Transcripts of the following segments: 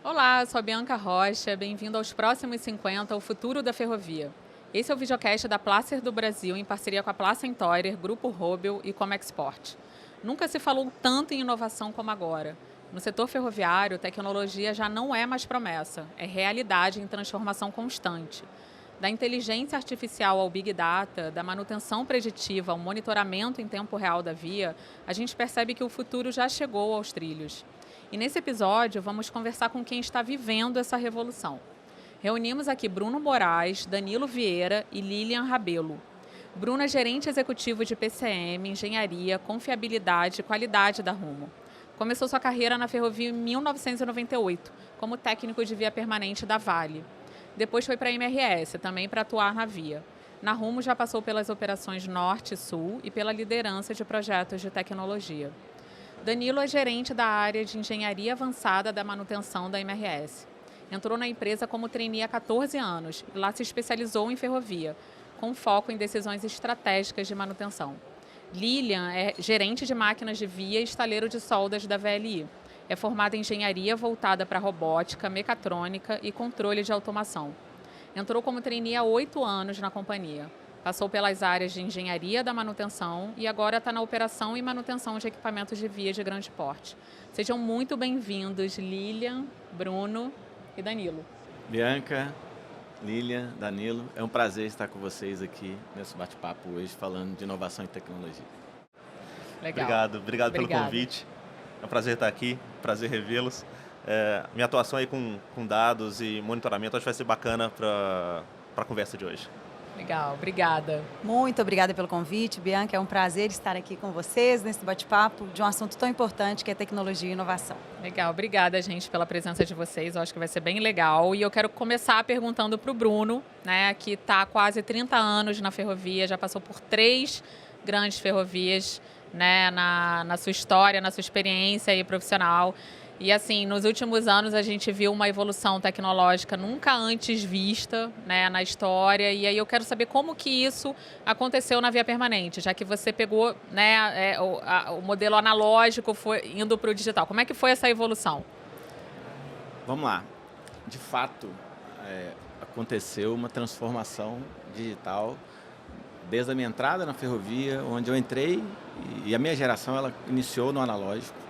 Olá, sou a Bianca Rocha, bem-vindo aos Próximos 50, o futuro da ferrovia. Esse é o videocast da Placer do Brasil, em parceria com a Placer Teurer, Grupo Robel e Comexport. Nunca se falou tanto em inovação como agora. No setor ferroviário, tecnologia já não é mais promessa, é realidade em transformação constante. Da inteligência artificial ao Big Data, da manutenção preditiva ao monitoramento em tempo real da via, a gente percebe que o futuro já chegou aos trilhos. E nesse episódio, vamos conversar com quem está vivendo essa revolução. Reunimos aqui Bruno Moraes, Danilo Vieira e Lilian Rabelo. Bruno é gerente executivo de PCM, engenharia, confiabilidade e qualidade da Rumo. Começou sua carreira na ferrovia em 1998, como técnico de via permanente da Vale. Depois foi para a MRS, também para atuar na via. Na Rumo já passou pelas operações Norte e Sul e pela liderança de projetos de tecnologia. Danilo é gerente da área de engenharia avançada da manutenção da MRS. Entrou na empresa como trainee há 14 anos e lá se especializou em ferrovia, com foco em decisões estratégicas de manutenção. Lilian é gerente de máquinas de via e estaleiro de soldas da VLI. É formada em engenharia voltada para robótica, mecatrônica e controle de automação. Entrou como trainee há 8 anos na companhia. Passou pelas áreas de engenharia da manutenção e agora está na operação e manutenção de equipamentos de via de grande porte. Sejam muito bem-vindos, Lilian, Bruno e Danilo. Bianca, Lilian, Danilo, é um prazer estar com vocês aqui nesse bate-papo hoje falando de inovação e tecnologia. Legal. Obrigado pelo convite. É um prazer estar aqui, prazer revê-los. Minha atuação aí com dados e monitoramento acho que vai ser bacana para a conversa de hoje. Legal, obrigada. Muito obrigada pelo convite, Bianca. É um prazer estar aqui com vocês nesse bate-papo de um assunto tão importante que é tecnologia e inovação. Legal, obrigada, gente, pela presença de vocês. Eu acho que vai ser bem legal. E eu quero começar perguntando para o Bruno, né, que está há quase 30 anos na ferrovia, já passou por 3 grandes ferrovias, né, na sua história, na sua experiência aí profissional. E assim, nos últimos anos a gente viu uma evolução tecnológica nunca antes vista, né, na história. E aí eu quero saber como que isso aconteceu na via permanente, já que você pegou, né, o modelo analógico foi indo para o digital. Como é que foi essa evolução? Vamos lá. De fato, aconteceu uma transformação digital desde a minha entrada na ferrovia, onde eu entrei e a minha geração ela iniciou no analógico.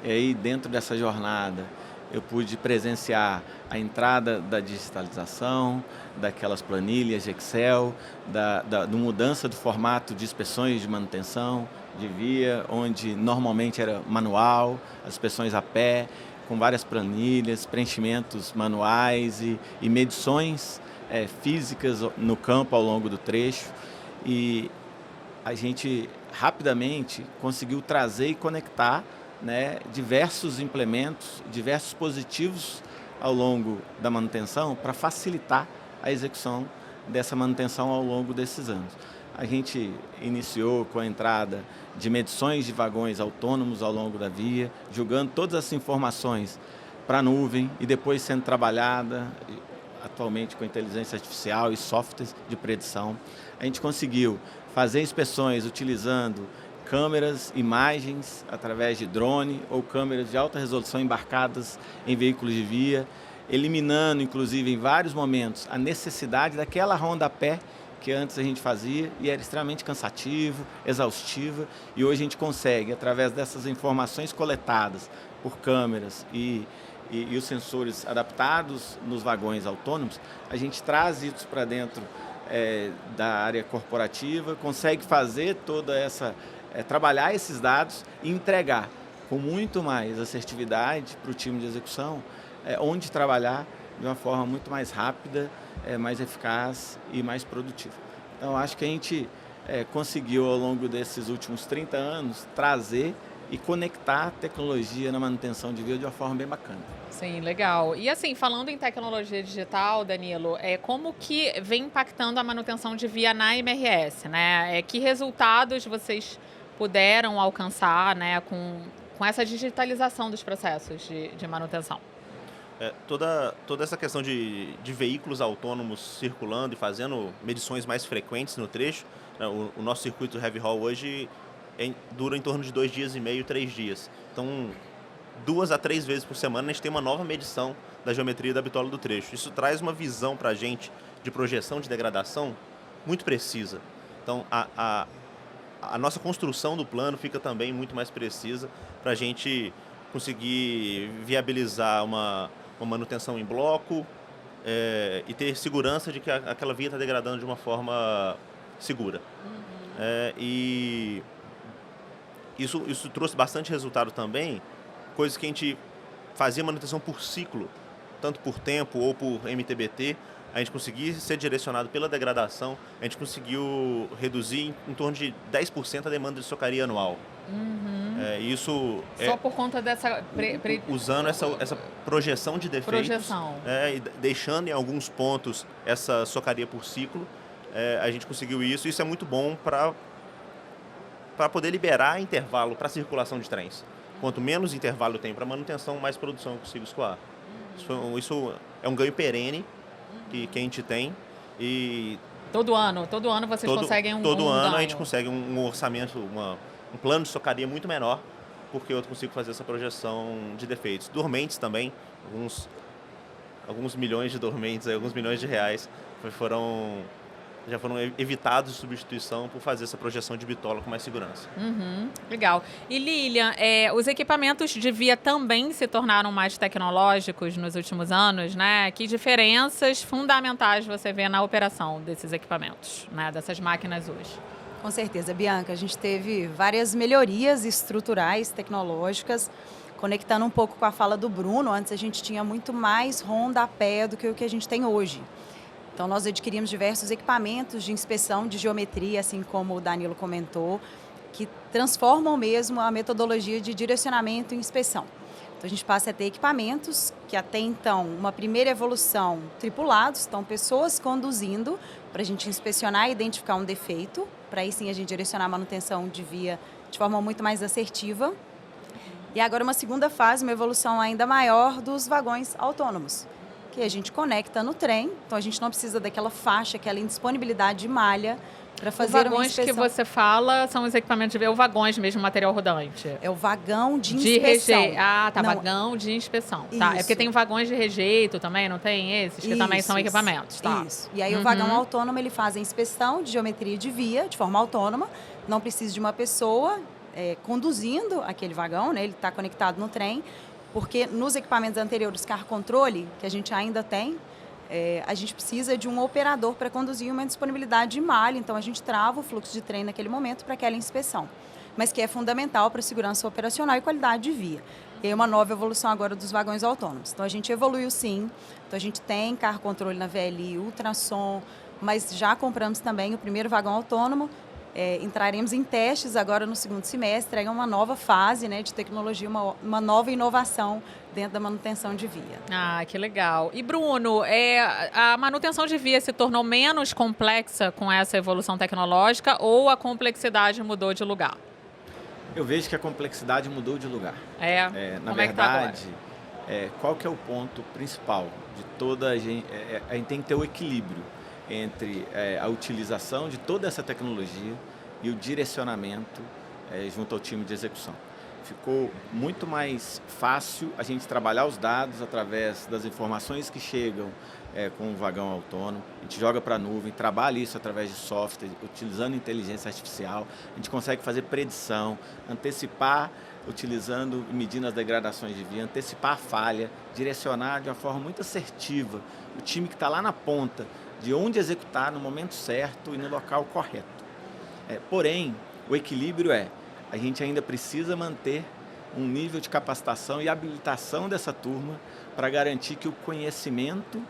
E aí, dentro dessa jornada, eu pude presenciar a entrada da digitalização, daquelas planilhas de Excel, da mudança do formato de inspeções de manutenção, de via, onde normalmente era manual, as inspeções a pé, com várias planilhas, preenchimentos manuais e medições físicas no campo ao longo do trecho. E a gente rapidamente conseguiu trazer e conectar, né, diversos implementos, diversos dispositivos ao longo da manutenção para facilitar a execução dessa manutenção ao longo desses anos. A gente iniciou com a entrada de medições de vagões autônomos ao longo da via, jogando todas essas informações para a nuvem e depois sendo trabalhada atualmente com inteligência artificial e softwares de predição. A gente conseguiu fazer inspeções utilizando câmeras, imagens através de drone ou câmeras de alta resolução embarcadas em veículos de via, eliminando, inclusive, em vários momentos, a necessidade daquela ronda a pé que antes a gente fazia e era extremamente cansativo, exaustiva, e hoje a gente consegue, através dessas informações coletadas por câmeras e os sensores adaptados nos vagões autônomos, a gente traz isso para dentro da área corporativa, consegue fazer toda essa trabalhar esses dados e entregar com muito mais assertividade para o time de execução, onde trabalhar de uma forma muito mais rápida, mais eficaz e mais produtiva. Então, acho que a gente conseguiu, ao longo desses últimos 30 anos, trazer e conectar a tecnologia na manutenção de via de uma forma bem bacana. Sim, legal. E assim, falando em tecnologia digital, Danilo, como que vem impactando a manutenção de via na MRS, né? Que resultados vocês puderam alcançar, né, com essa digitalização dos processos de manutenção? Toda essa questão de veículos autônomos circulando e fazendo medições mais frequentes no trecho, né, o nosso circuito Heavy Haul hoje dura em torno de 2 dias e meio, 3 dias. Então, 2 a 3 vezes por semana, a gente tem uma nova medição da geometria da bitola do trecho. Isso traz uma visão para a gente de projeção de degradação muito precisa. Então, a nossa construção do plano fica também muito mais precisa para a gente conseguir viabilizar uma manutenção em bloco e ter segurança de que aquela via está degradando de uma forma segura. E isso trouxe bastante resultado também, coisas que a gente fazia manutenção por ciclo, tanto por tempo ou por MTBT, a gente conseguia ser direcionado pela degradação, a gente conseguiu reduzir em torno de 10% a demanda de socaria anual. Isso Só por conta dessa... usando essa projeção de defeitos e deixando em alguns pontos essa socaria por ciclo, a gente conseguiu isso. Isso é muito bom para poder liberar intervalo para a circulação de trens. Quanto menos intervalo tem para manutenção, mais produção eu consigo escoar. Isso é um ganho perene que a gente tem. E todo ano vocês conseguem todo ano ganho. A gente consegue um orçamento, um plano de socaria muito menor, porque eu consigo fazer essa projeção de defeitos. Dormentes também, alguns milhões de dormentes, alguns milhões de reais já foram evitados de substituição por fazer essa projeção de bitola com mais segurança. Legal. E Lilian, os equipamentos de via também se tornaram mais tecnológicos nos últimos anos, né? Que diferenças fundamentais você vê na operação desses equipamentos, né? Dessas máquinas hoje? Com certeza, Bianca. A gente teve várias melhorias estruturais, tecnológicas, conectando um pouco com a fala do Bruno. Antes a gente tinha muito mais rondapé do que o que a gente tem hoje. Então, nós adquirimos diversos equipamentos de inspeção de geometria, assim como o Danilo comentou, que transformam mesmo a metodologia de direcionamento e inspeção. Então, a gente passa a ter equipamentos que até então, uma primeira evolução, tripulados, então pessoas conduzindo para a gente inspecionar e identificar um defeito, para aí sim a gente direcionar a manutenção de via de forma muito mais assertiva. E agora uma segunda fase, uma evolução ainda maior dos vagões autônomos, que a gente conecta no trem, então a gente não precisa daquela faixa, aquela indisponibilidade de malha para fazer uma inspeção. Os vagões que você fala são os equipamentos de via, o vagões mesmo, material rodante? É o vagão de inspeção. Vagão de inspeção. Tá. É porque tem vagões de rejeito também, não tem esses? Que também são equipamentos, tá? Isso. E aí o vagão autônomo, ele faz a inspeção de geometria de via de forma autônoma, não precisa de uma pessoa conduzindo aquele vagão, né? Ele está conectado no trem, porque nos equipamentos anteriores, carro controle, que a gente ainda tem, a gente precisa de um operador para conduzir uma disponibilidade de malha, então a gente trava o fluxo de trem naquele momento para aquela inspeção, mas que é fundamental para a segurança operacional e qualidade de via. E aí uma nova evolução agora dos vagões autônomos. Então a gente evoluiu sim, então a gente tem carro controle na VLI, ultrassom, mas já compramos também o primeiro vagão autônomo. Entraremos em testes agora no segundo semestre, é uma nova fase, né, de tecnologia, uma nova inovação dentro da manutenção de via. Ah, que legal. E Bruno, a manutenção de via se tornou menos complexa com essa evolução tecnológica ou a complexidade mudou de lugar? Eu vejo que a complexidade mudou de lugar. Na verdade, qual que é o ponto principal de toda a gente? A gente tem que ter o equilíbrio entre a utilização de toda essa tecnologia e o direcionamento junto ao time de execução. Ficou muito mais fácil a gente trabalhar os dados através das informações que chegam com o vagão autônomo. A gente joga para a nuvem, trabalha isso através de software, utilizando inteligência artificial. A gente consegue fazer predição, antecipar, utilizando e medindo as degradações de via, antecipar a falha, direcionar de uma forma muito assertiva o time que está lá na ponta, de onde executar no momento certo e no local correto. Porém, o equilíbrio a gente ainda precisa manter um nível de capacitação e habilitação dessa turma para garantir que o conhecimento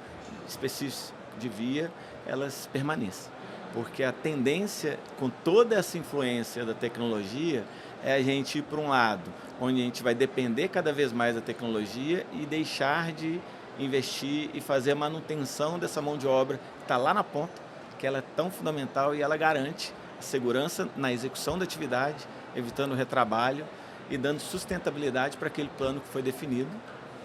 específico de via, elas permaneçam. Porque a tendência, com toda essa influência da tecnologia, é a gente ir para um lado onde a gente vai depender cada vez mais da tecnologia e deixar de investir e fazer a manutenção dessa mão de obra que está lá na ponta, que ela é tão fundamental e ela garante a segurança na execução da atividade, evitando o retrabalho e dando sustentabilidade para aquele plano que foi definido,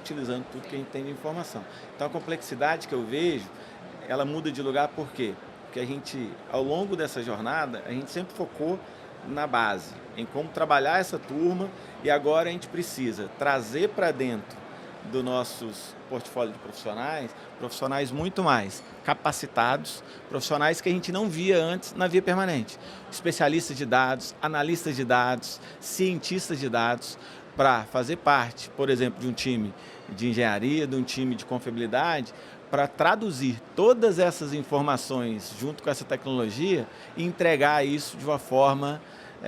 utilizando tudo que a gente tem de informação. Então a complexidade que eu vejo, ela muda de lugar por quê? Porque a gente, ao longo dessa jornada, a gente sempre focou na base, em como trabalhar essa turma, e agora a gente precisa trazer para dentro do nossos portfólio de profissionais, profissionais muito mais capacitados, profissionais que a gente não via antes na via permanente. Especialistas de dados, analistas de dados, cientistas de dados, para fazer parte, por exemplo, de um time de engenharia, de um time de confiabilidade, para traduzir todas essas informações junto com essa tecnologia e entregar isso de uma forma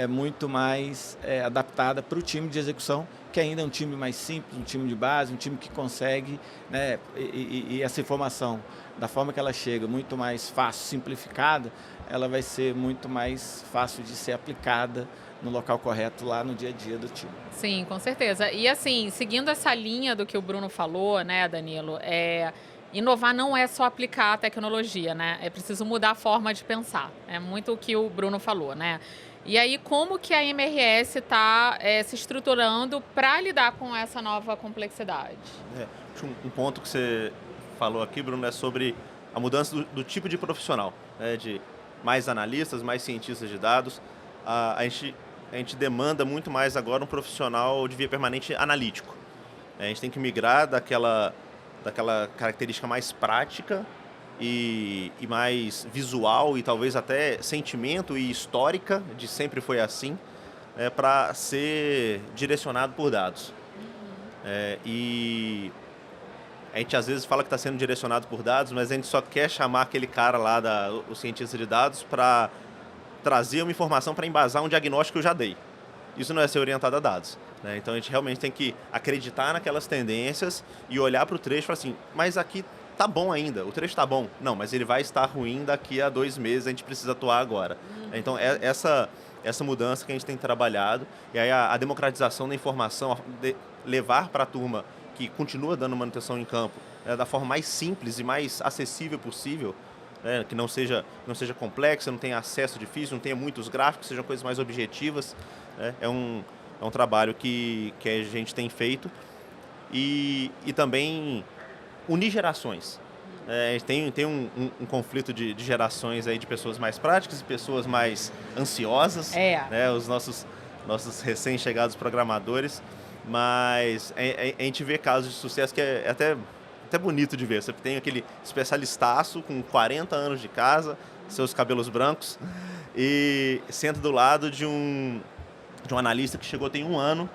muito mais adaptada para o time de execução, que ainda é um time mais simples, um time de base, um time que consegue, né, e essa informação, da forma que ela chega, muito mais fácil, simplificada, ela vai ser muito mais fácil de ser aplicada no local correto lá no dia a dia do time. Sim, com certeza. E assim, seguindo essa linha do que o Bruno falou, né, Danilo, inovar não é só aplicar a tecnologia, né? É preciso mudar a forma de pensar. É muito o que o Bruno falou, né? E aí, como que a MRS está se estruturando para lidar com essa nova complexidade? Um ponto que você falou aqui, Bruno, é sobre a mudança do tipo de profissional, né? De mais analistas, mais cientistas de dados. A gente demanda muito mais agora um profissional de via permanente analítico. A gente tem que migrar daquela característica mais prática e mais visual e talvez até sentimento e histórica, de sempre foi assim, para ser direcionado por dados. E a gente às vezes fala que está sendo direcionado por dados, mas a gente só quer chamar aquele cara lá, o cientista de dados, para trazer uma informação para embasar um diagnóstico que eu já dei. Isso não é ser orientado a dados, né? Então a gente realmente tem que acreditar naquelas tendências e olhar para o trecho e falar assim, mas aqui tá bom ainda, o trecho tá bom. Não, mas ele vai estar ruim daqui a 2 meses, a gente precisa atuar agora. Então essa mudança que a gente tem trabalhado, e aí a democratização da informação, levar para a turma que continua dando manutenção em campo da forma mais simples e mais acessível possível, que não seja complexa, não tenha acesso difícil, não tenha muitos gráficos, sejam coisas mais objetivas. É um trabalho que a gente tem feito e também unir gerações. A gente tem um conflito de gerações aí, de pessoas mais práticas e pessoas mais ansiosas, né? Os nossos recém-chegados programadores, mas a gente vê casos de sucesso que é até bonito de ver. Você tem aquele especialistaço com 40 anos de casa, seus cabelos brancos, e senta do lado de um analista que chegou tem 1 ano,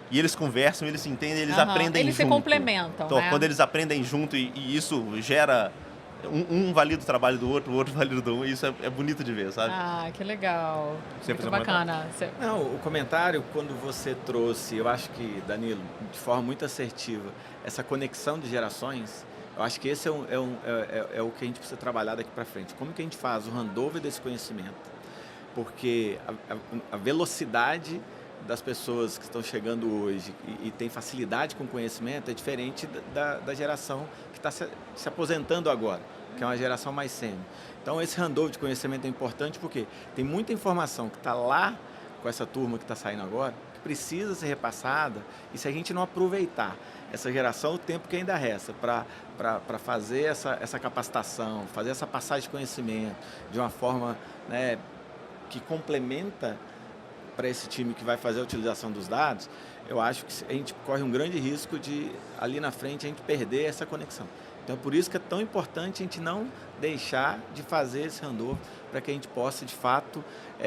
e eles conversam, eles se entendem, eles aprendem eles junto. Se complementam, então, né? Quando eles aprendem junto e isso gera... Um valida o trabalho do outro, o outro valida do um, e isso é bonito de ver, sabe? Ah, que legal. Sempre muito bacana. Não, o comentário, quando você trouxe, eu acho que, Danilo, de forma muito assertiva, essa conexão de gerações, eu acho que esse é o que a gente precisa trabalhar daqui para frente. Como que a gente faz o handover desse conhecimento? Porque a velocidade das pessoas que estão chegando hoje e tem facilidade com o conhecimento é diferente da geração que está se aposentando agora, que é uma geração mais sênior. Então, esse handover de conhecimento é importante porque tem muita informação que está lá com essa turma que está saindo agora, que precisa ser repassada, e se a gente não aproveitar essa geração, o tempo que ainda resta para fazer essa capacitação, fazer essa passagem de conhecimento de uma forma, né, que complementa para esse time que vai fazer a utilização dos dados, eu acho que a gente corre um grande risco de, ali na frente, a gente perder essa conexão. Então, é por isso que é tão importante a gente não deixar de fazer esse handover, para que a gente possa, de fato,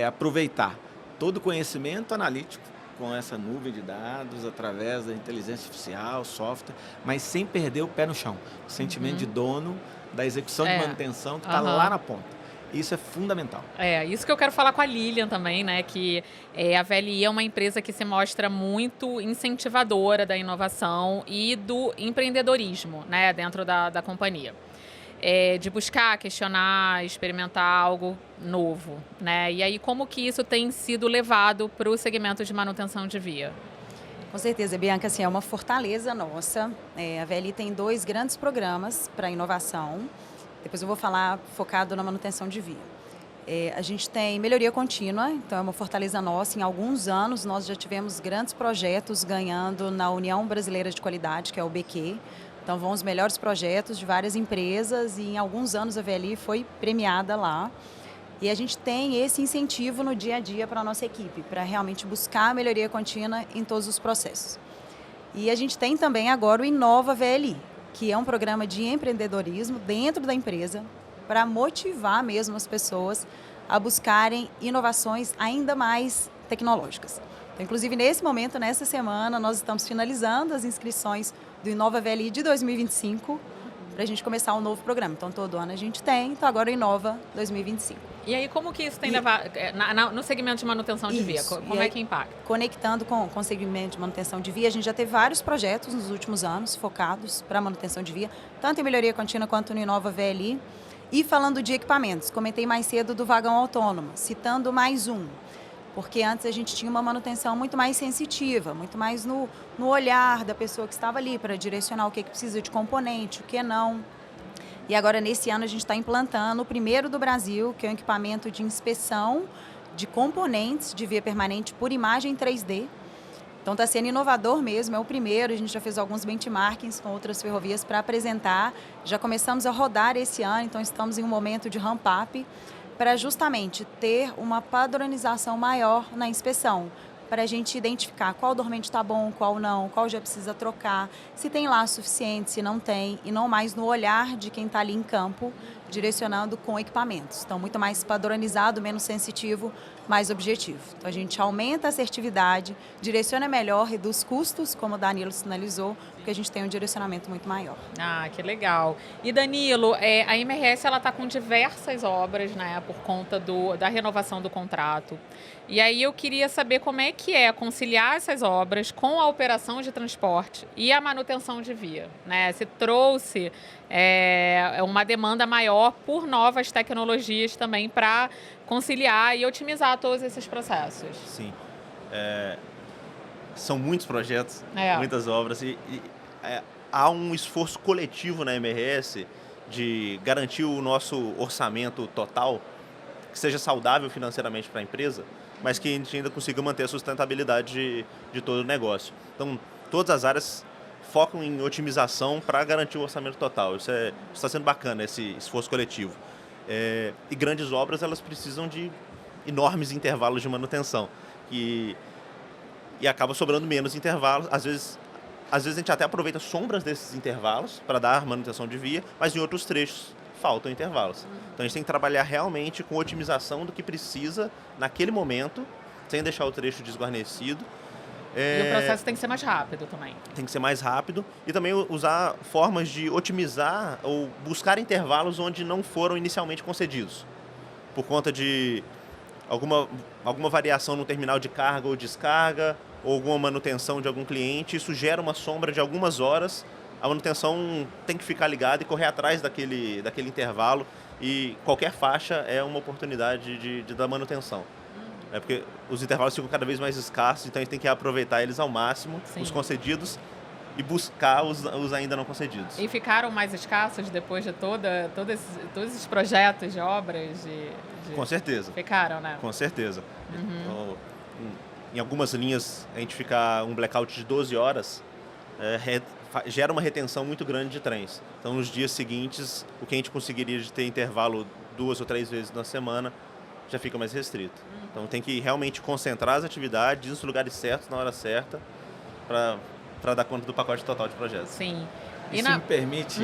aproveitar todo o conhecimento analítico com essa nuvem de dados, através da inteligência artificial, software, mas sem perder o pé no chão. O sentimento de dono, da execução de manutenção, que está lá na ponta. Isso é fundamental. Isso que eu quero falar com a Lilian também, né? Que a VLI é uma empresa que se mostra muito incentivadora da inovação e do empreendedorismo, né? Dentro da companhia. De buscar, questionar, experimentar algo novo, né? E aí, como que isso tem sido levado para o segmento de manutenção de via? Com certeza, Bianca, assim, é uma fortaleza nossa. A VLI tem 2 grandes programas para inovação. Depois eu vou falar focado na manutenção de via. A gente tem melhoria contínua, então é uma fortaleza nossa. Em alguns anos nós já tivemos grandes projetos ganhando na União Brasileira de Qualidade, que é o UBQ. Então vão os melhores projetos de várias empresas e em alguns anos a VLI foi premiada lá. E a gente tem esse incentivo no dia a dia para a nossa equipe, para realmente buscar a melhoria contínua em todos os processos. E a gente tem também agora o Inova VLI, que é um programa de empreendedorismo dentro da empresa para motivar mesmo as pessoas a buscarem inovações ainda mais tecnológicas. Então, inclusive, nesse momento, nessa semana, nós estamos finalizando as inscrições do Inova VLI de 2025 para a gente começar um novo programa. Então, todo ano a gente tem, então agora o Inova 2025. E aí, como que isso tem levado no segmento de manutenção de via? Como é que impacta? Conectando com o segmento de manutenção de via, a gente já teve vários projetos nos últimos anos focados para manutenção de via, tanto em melhoria contínua quanto no Inova VLI. E falando de equipamentos, comentei mais cedo do vagão autônomo, citando mais um. Porque antes a gente tinha uma manutenção muito mais sensitiva, muito mais no olhar da pessoa que estava ali para direcionar o que precisa de componente, o que não. E agora, nesse ano, a gente está implantando o primeiro do Brasil, que é um equipamento de inspeção de componentes de via permanente por imagem 3D. Então, está sendo inovador mesmo, é o primeiro. A gente já fez alguns benchmarkings com outras ferrovias para apresentar. Já começamos a rodar esse ano, então estamos em um momento de ramp-up para justamente ter uma padronização maior na inspeção, para a gente identificar qual dormente está bom, qual não, qual já precisa trocar, se tem lá suficiente, se não tem, e não mais no olhar de quem está ali em campo, direcionando com equipamentos. Então, muito mais padronizado, menos sensitivo, mais objetivo. Então, a gente aumenta a assertividade, direciona melhor, reduz custos, como o Danilo sinalizou, porque a gente tem um direcionamento muito maior. Ah, que legal. E Danilo, a MRS está com diversas obras, né, por conta da renovação do contrato. E aí eu queria saber como é que é conciliar essas obras com a operação de transporte e a manutenção de via, né? Se trouxe uma demanda maior por novas tecnologias também para conciliar e otimizar todos esses processos. Sim. São muitos projetos, muitas obras e há um esforço coletivo na MRS de garantir o nosso orçamento total que seja saudável financeiramente para a empresa, mas que a gente ainda consiga manter a sustentabilidade de todo o negócio. Então, todas as áreas focam em otimização para garantir o orçamento total. Isso está sendo bacana, esse esforço coletivo. E grandes obras, elas precisam de enormes intervalos de manutenção. E acaba sobrando menos intervalos. Às vezes a gente até aproveita sombras desses intervalos para dar manutenção de via, mas em outros trechos faltam intervalos. Então a gente tem que trabalhar realmente com otimização do que precisa naquele momento, sem deixar o trecho desguarnecido. E o processo tem que ser mais rápido também. Tem que ser mais rápido e também usar formas de otimizar ou buscar intervalos onde não foram inicialmente concedidos. Por conta de alguma variação no terminal de carga ou descarga, ou alguma manutenção de algum cliente, isso gera uma sombra de algumas horas. A manutenção tem que ficar ligada e correr atrás daquele intervalo, e qualquer faixa é uma oportunidade de dar manutenção. Porque os intervalos ficam cada vez mais escassos, então a gente tem que aproveitar eles ao máximo, Sim. os concedidos, e buscar os ainda não concedidos. E ficaram mais escassos depois de todos esses projetos de obras? Com certeza. Ficaram, né? Com certeza. Então, em algumas linhas, a gente ficar um blackout de 12 horas gera uma retenção muito grande de trens. Então, nos dias seguintes, o que a gente conseguiria de ter intervalo 2 ou 3 vezes na semana já fica mais restrito. Então, tem que realmente concentrar as atividades nos lugares certos, na hora certa, para dar conta do pacote total de projetos. Sim. E se me permite,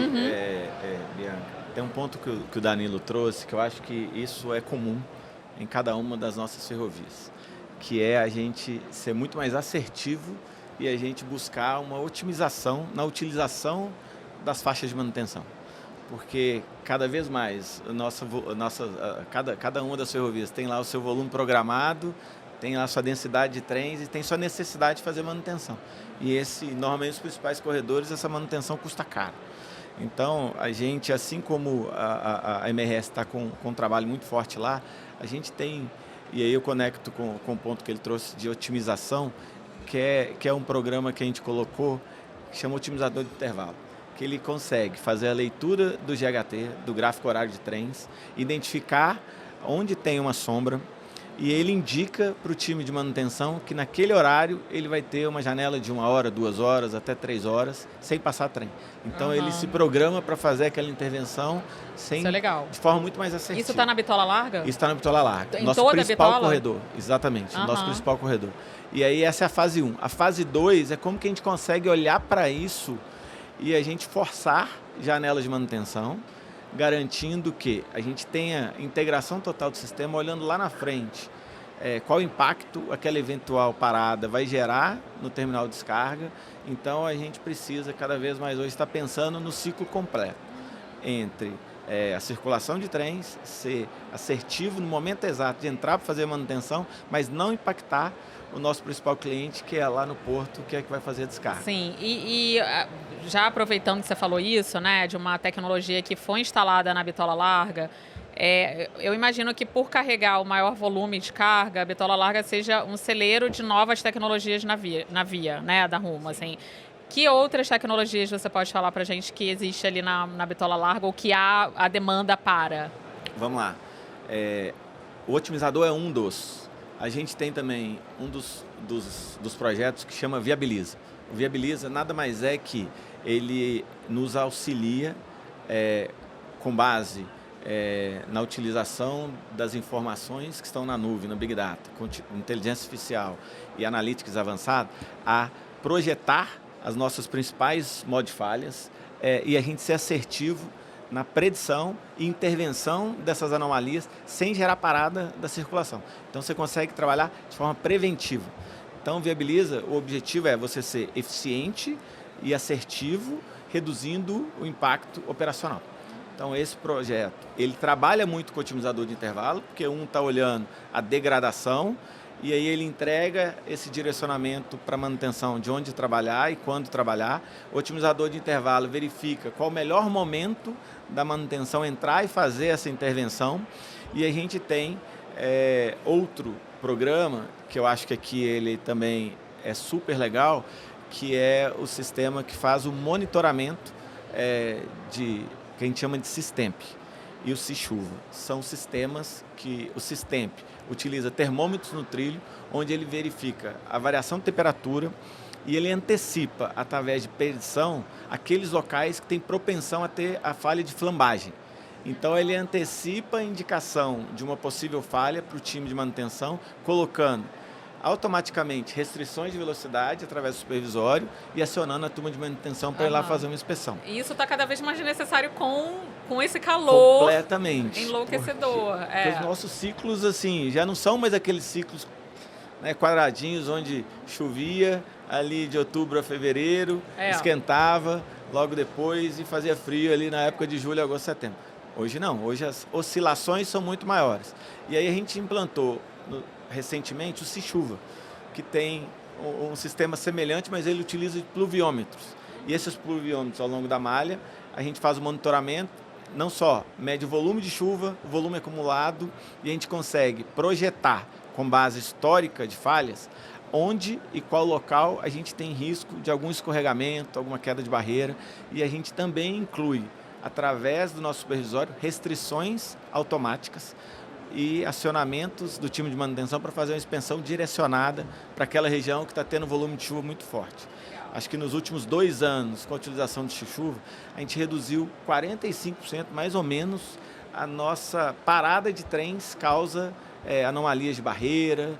Bianca, tem um ponto que o Danilo trouxe, que eu acho que isso é comum em cada uma das nossas ferrovias, que é a gente ser muito mais assertivo e a gente buscar uma otimização na utilização das faixas de manutenção. Porque cada vez mais cada uma das ferrovias tem lá o seu volume programado, tem lá a sua densidade de trens e tem sua necessidade de fazer manutenção. E normalmente, os principais corredores, essa manutenção custa caro. Então, a gente, assim como a MRS está com um trabalho muito forte lá, a gente tem, e aí eu conecto com o ponto que ele trouxe de otimização, que é um programa que a gente colocou, que chama Otimizador de Intervalo, que ele consegue fazer a leitura do GHT, do gráfico horário de trens, identificar onde tem uma sombra e ele indica para o time de manutenção que naquele horário ele vai ter uma janela de 1 hora, 2 horas, até 3 horas, sem passar trem. Então ele se programa para fazer aquela intervenção Isso é legal. de forma muito mais assertiva. Isso está na bitola larga? Isso está na bitola larga. Em Nosso toda a principal bitola? corredor. Exatamente, nosso principal corredor. E aí essa é a fase 1. A fase 2 é como que a gente consegue olhar para isso e a gente forçar janelas de manutenção, garantindo que a gente tenha integração total do sistema, olhando lá na frente qual impacto aquela eventual parada vai gerar no terminal de descarga. Então a gente precisa cada vez mais hoje estar pensando no ciclo completo, entre a circulação de trens, ser assertivo no momento exato de entrar para fazer a manutenção, mas não impactar o nosso principal cliente, que é lá no porto, que é que vai fazer a descarga. Sim, e já aproveitando que você falou isso, né, de uma tecnologia que foi instalada na bitola larga, eu imagino que por carregar o maior volume de carga, a bitola larga seja um celeiro de novas tecnologias na via, né, da Rumo, assim. Que outras tecnologias você pode falar para a gente que existe ali na bitola larga ou que há a demanda para? Vamos lá. O otimizador é um dos. A gente tem também um dos projetos que chama Viabiliza. O Viabiliza nada mais é que ele nos auxilia com base na utilização das informações que estão na nuvem, na Big Data, com inteligência artificial e analytics avançado, a projetar as nossas principais falhas e a gente ser assertivo na predição e intervenção dessas anomalias sem gerar parada da circulação. Então você consegue trabalhar de forma preventiva. Então Viabiliza, o objetivo é você ser eficiente e assertivo, reduzindo o impacto operacional. Então esse projeto, ele trabalha muito com o otimizador de intervalo, porque um está olhando a degradação e aí ele entrega esse direcionamento para manutenção de onde trabalhar e quando trabalhar. O otimizador de intervalo verifica qual o melhor momento da manutenção entrar e fazer essa intervenção. E a gente tem outro programa, que eu acho que aqui ele também é super legal, que é o sistema que faz o monitoramento que a gente chama de Sistemp e o Cichuva. São sistemas que o Sistemp utiliza termômetros no trilho, onde ele verifica a variação de temperatura e ele antecipa, através de predição, aqueles locais que têm propensão a ter a falha de flambagem. Então ele antecipa a indicação de uma possível falha para o time de manutenção, colocando automaticamente restrições de velocidade através do supervisório e acionando a turma de manutenção para ir lá fazer uma inspeção. E isso está cada vez mais necessário com esse calor completamente enlouquecedor. Porque os nossos ciclos assim já não são mais aqueles ciclos, né, quadradinhos onde chovia ali de outubro a fevereiro, esquentava logo depois e fazia frio ali na época de julho, agosto, setembro. Hoje não, hoje as oscilações são muito maiores. E aí a gente implantou recentemente o Cichuva, que tem um sistema semelhante, mas ele utiliza pluviômetros. E esses pluviômetros, ao longo da malha, a gente faz o monitoramento, não só mede o volume de chuva, o volume acumulado, e a gente consegue projetar, com base histórica de falhas, onde e qual local a gente tem risco de algum escorregamento, alguma queda de barreira, e a gente também inclui, através do nosso supervisório, restrições automáticas e acionamentos do time de manutenção para fazer uma inspeção direcionada para aquela região que está tendo volume de chuva muito forte. Acho que nos últimos 2 anos, com a utilização de chuva, a gente reduziu 45%, mais ou menos, a nossa parada de trens causa anomalias de barreira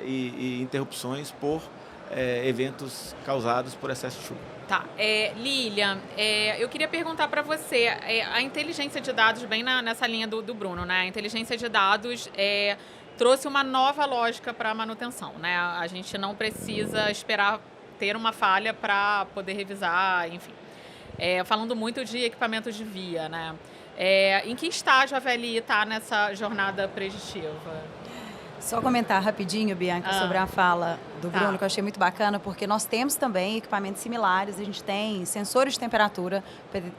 e interrupções por eventos causados por excesso de chuva. Tá. Lilian, eu queria perguntar para você, a inteligência de dados, bem nessa linha do Bruno, né? A inteligência de dados trouxe uma nova lógica para a manutenção, né? A gente não precisa esperar ter uma falha para poder revisar, enfim. Falando muito de equipamentos de via, né? Em que estágio a VLI está nessa jornada preditiva? Só comentar rapidinho, Bianca, sobre a fala do Bruno, que eu achei muito bacana, porque nós temos também equipamentos similares, a gente tem sensores de temperatura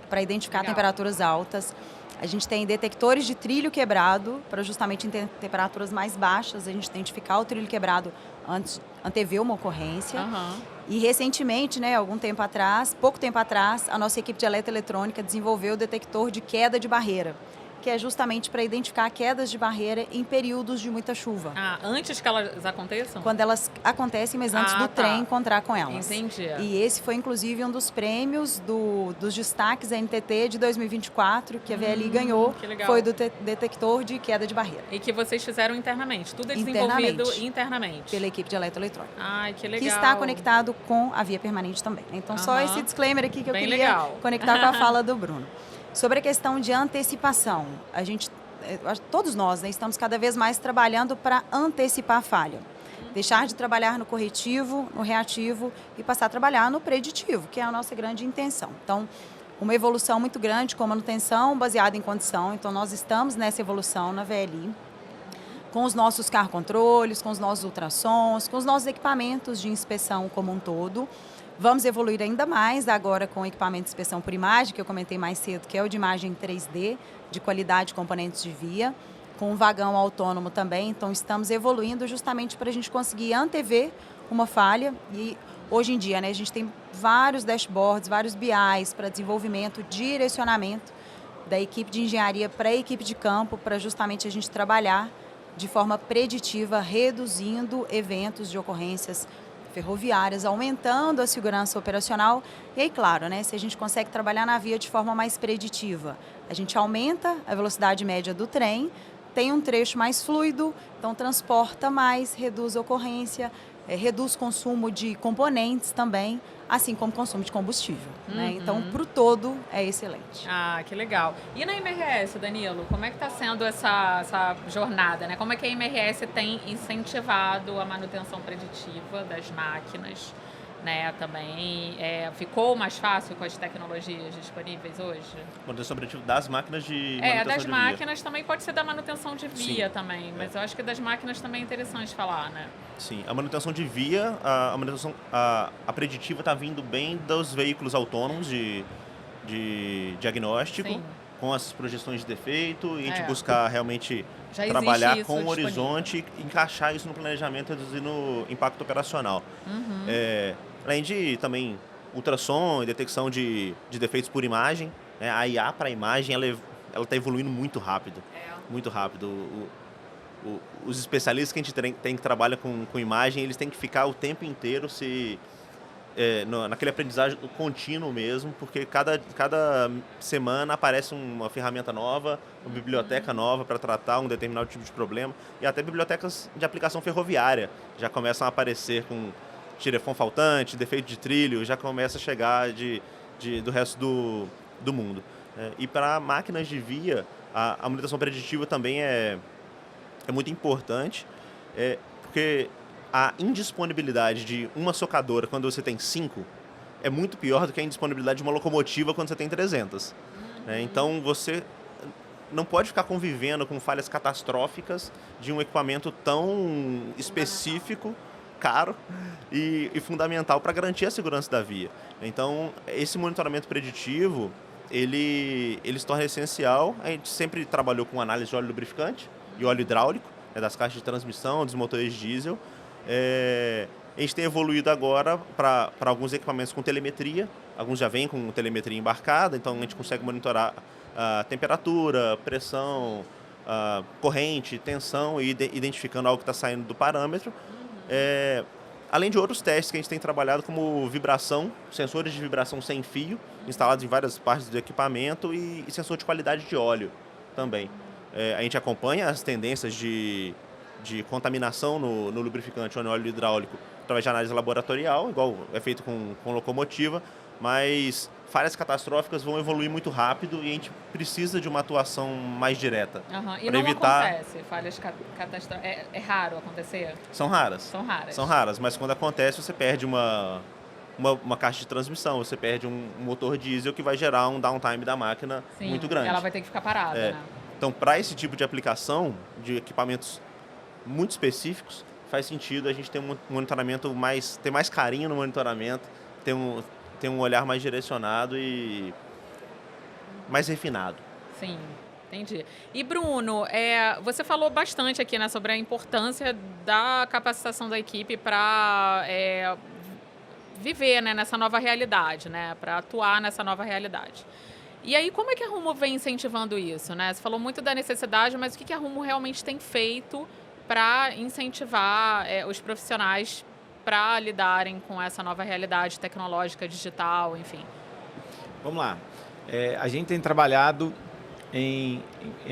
para identificar temperaturas altas, a gente tem detectores de trilho quebrado, para justamente em temperaturas mais baixas, a gente identificar o trilho quebrado antes, antever uma ocorrência. E recentemente, né, pouco tempo atrás, a nossa equipe de eletroeletrônica desenvolveu o detector de queda de barreira. que é justamente para identificar quedas de barreira em períodos de muita chuva. Antes que elas aconteçam? Quando elas acontecem, mas antes do trem encontrar com elas. Entendi. E esse foi, inclusive, um dos prêmios dos destaques da NTT de 2024, que a VLI ganhou, foi do detector de queda de barreira. E que vocês fizeram internamente, tudo é desenvolvido internamente. Pela equipe de eletroeletrônica. Ai, que legal. Que está conectado com a via permanente também. Então, só esse disclaimer aqui que eu queria conectar com a fala do Bruno. Sobre a questão de antecipação, todos nós, né, estamos cada vez mais trabalhando para antecipar a falha. Deixar de trabalhar no corretivo, no reativo e passar a trabalhar no preditivo, que é a nossa grande intenção. Então, uma evolução muito grande com manutenção baseada em condição. Então, nós estamos nessa evolução na VLI, com os nossos car controles, com os nossos ultrassons, com os nossos equipamentos de inspeção como um todo. Vamos evoluir ainda mais agora com o equipamento de inspeção por imagem, que eu comentei mais cedo, que é o de imagem 3D, de qualidade de componentes de via, com um vagão autônomo também. Então, estamos evoluindo justamente para a gente conseguir antever uma falha. E hoje em dia, né, a gente tem vários dashboards, vários BIs para desenvolvimento, direcionamento da equipe de engenharia para a equipe de campo, para justamente a gente trabalhar de forma preditiva, reduzindo eventos de ocorrências ferroviárias, aumentando a segurança operacional. E aí, claro, né, se a gente consegue trabalhar na via de forma mais preditiva, a gente aumenta a velocidade média do trem, tem um trecho mais fluido, então transporta mais, reduz a ocorrência, reduz consumo de componentes também, assim como consumo de combustível. Né? Então, para o todo, é excelente. Que legal. E na MRS, Danilo, como é que está sendo essa jornada? Né? Como é que a MRS tem incentivado a manutenção preditiva das máquinas? Né, também ficou mais fácil com as tecnologias disponíveis hoje? Manutenção preditiva das máquinas de manutenção das de máquinas via. Também pode ser da manutenção de via. Sim, também, mas eu acho que das máquinas também é interessante falar, né? Sim, a manutenção de via, a preditiva está vindo bem dos veículos autônomos de diagnóstico, sim, com as projeções de defeito, e a gente buscar realmente trabalhar com o horizonte, encaixar isso no planejamento, reduzindo o impacto operacional. Além de também ultrassom e detecção de defeitos por imagem, né? A IA para imagem ela está evoluindo muito rápido. Muito rápido. Os especialistas que a gente tem que trabalhar com imagem, eles têm que ficar o tempo inteiro naquele aprendizagem contínuo mesmo, porque cada semana aparece uma ferramenta nova, uma biblioteca nova para tratar um determinado tipo de problema, e até bibliotecas de aplicação ferroviária já começam a aparecer com tirefone faltante, defeito de trilho, já começa a chegar do resto do mundo. E para máquinas de via, a manutenção preditiva também é muito importante, porque a indisponibilidade de uma socadora quando você tem 5 é muito pior do que a indisponibilidade de uma locomotiva quando você tem 300. Então, você não pode ficar convivendo com falhas catastróficas de um equipamento tão específico, caro e fundamental para garantir a segurança da via. Então, esse monitoramento preditivo, ele se torna essencial. A gente sempre trabalhou com análise de óleo lubrificante e óleo hidráulico, né, das caixas de transmissão, dos motores diesel. A gente tem evoluído agora para alguns equipamentos com telemetria. Alguns já vêm com telemetria embarcada, então a gente consegue monitorar a temperatura, pressão, corrente, tensão, e identificando algo que está saindo do parâmetro. Além de outros testes que a gente tem trabalhado, como vibração, sensores de vibração sem fio, instalados em várias partes do equipamento, e sensor de qualidade de óleo também. A gente acompanha as tendências de contaminação no lubrificante ou no óleo hidráulico através de análise laboratorial, igual é feito com locomotiva, mas falhas catastróficas vão evoluir muito rápido e a gente precisa de uma atuação mais direta. E não acontece falhas catastróficas? É raro acontecer? São raras. São raras, mas quando acontece você perde uma caixa de transmissão, você perde um motor diesel que vai gerar um downtime da máquina muito grande. Ela vai ter que ficar parada, né? Então, para esse tipo de aplicação de equipamentos muito específicos, faz sentido a gente ter um monitoramento ter mais carinho no monitoramento, ter um olhar mais direcionado e mais refinado. Sim, entendi. E Bruno, você falou bastante aqui, né, sobre a importância da capacitação da equipe para viver, né, nessa nova realidade, né, para atuar nessa nova realidade. E aí, como é que a Rumo vem incentivando isso, né? Você falou muito da necessidade, mas o que a Rumo realmente tem feito para incentivar os profissionais para lidarem com essa nova realidade tecnológica, digital, enfim? Vamos lá. A gente tem trabalhado em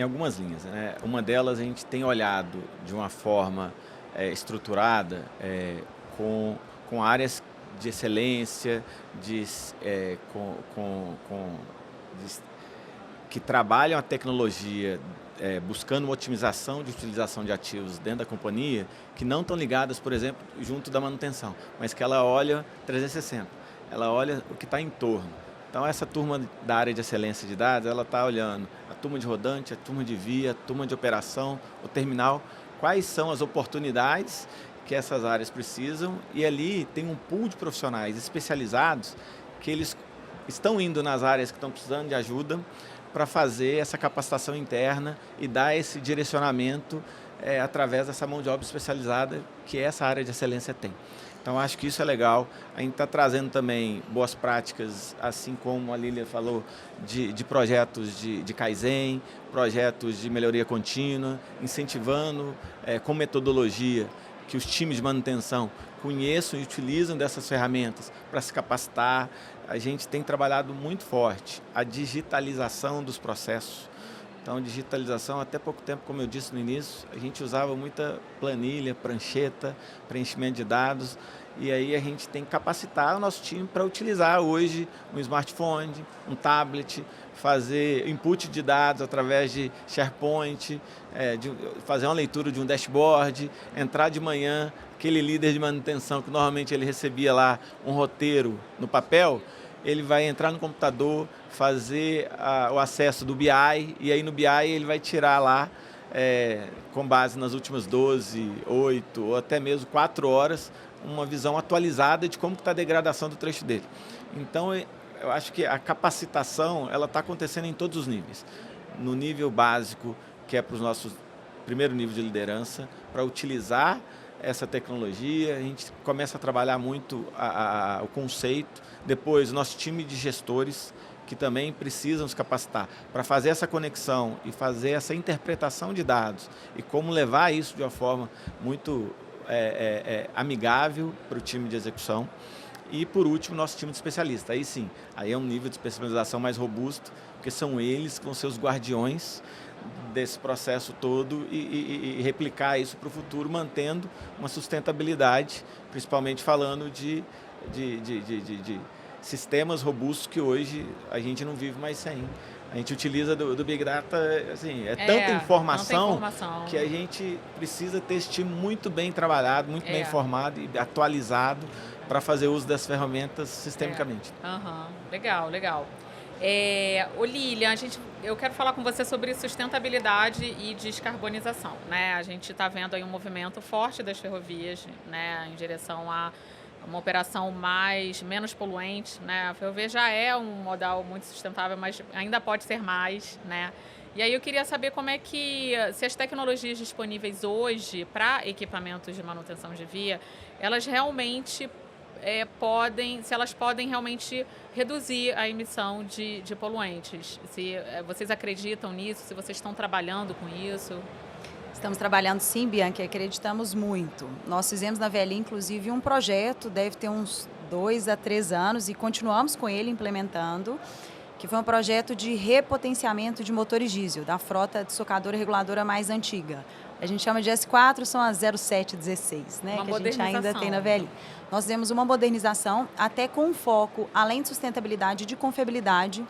algumas linhas, né? Uma delas a gente tem olhado de uma forma estruturada com áreas de excelência, que trabalham a tecnologia buscando uma otimização de utilização de ativos dentro da companhia, que não estão ligadas, por exemplo, junto da manutenção, mas que ela olha 360, ela olha o que está em torno. Então, essa turma da área de excelência de dados, ela está olhando a turma de rodante, a turma de via, a turma de operação, o terminal, quais são as oportunidades que essas áreas precisam, e ali tem um pool de profissionais especializados que eles estão indo nas áreas que estão precisando de ajuda para fazer essa capacitação interna e dar esse direcionamento através dessa mão de obra especializada que essa área de excelência tem. Então, acho que isso é legal. A gente está trazendo também boas práticas, assim como a Lília falou, de projetos de Kaizen, projetos de melhoria contínua, incentivando com metodologia que os times de manutenção conheçam e utilizam dessas ferramentas para se capacitar. A gente tem trabalhado muito forte a digitalização dos processos. Então, digitalização, até pouco tempo, como eu disse no início, a gente usava muita planilha, prancheta, preenchimento de dados, e aí a gente tem que capacitar o nosso time para utilizar hoje um smartphone, um tablet, fazer input de dados através de SharePoint, fazer uma leitura de um dashboard, entrar de manhã, aquele líder de manutenção que normalmente ele recebia lá um roteiro no papel, ele vai entrar no computador, fazer o acesso do BI, e aí no BI ele vai tirar lá, com base nas últimas 12, 8 ou até mesmo 4 horas, uma visão atualizada de como está a degradação do trecho dele. Então, eu acho que a capacitação ela está acontecendo em todos os níveis. No nível básico, que é para os nossos primeiro nível de liderança, para utilizar essa tecnologia, a gente começa a trabalhar muito o conceito. Depois, o nosso time de gestores, que também precisam se capacitar para fazer essa conexão e fazer essa interpretação de dados e como levar isso de uma forma muito amigável para o time de execução. E, por último, nosso time de especialistas. Aí sim, aí é um nível de especialização mais robusto, porque são eles que vão ser os guardiões desse processo todo e replicar isso para o futuro, mantendo uma sustentabilidade, principalmente falando de sistemas robustos que hoje a gente não vive mais sem. A gente utiliza do Big Data, assim, tanta informação que a gente precisa ter esse time muito bem trabalhado, muito bem informado e atualizado para fazer uso dessas ferramentas sistemicamente. Legal, legal. Lilian, eu quero falar com você sobre sustentabilidade e descarbonização, né? A gente está vendo aí um movimento forte das ferrovias, né, em direção a uma operação menos poluente, né? A ferrovia já é um modal muito sustentável, mas ainda pode ser mais, né? E aí eu queria saber como é que, se as tecnologias disponíveis hoje para equipamentos de manutenção de via, elas realmente podem realmente reduzir a emissão de poluentes. Se vocês acreditam nisso, se vocês estão trabalhando com isso? Estamos trabalhando sim, Bianca, e acreditamos muito. Nós fizemos na VLI, inclusive, um projeto, deve ter uns 2 a 3 anos, e continuamos com ele implementando, que foi um projeto de repotenciamento de motores diesel, da frota de socadora reguladora mais antiga. A gente chama de S4, são as 0716, né, que a gente ainda tem na VLI. Nós fizemos uma modernização, até com um foco, além de sustentabilidade, de confiabilidade,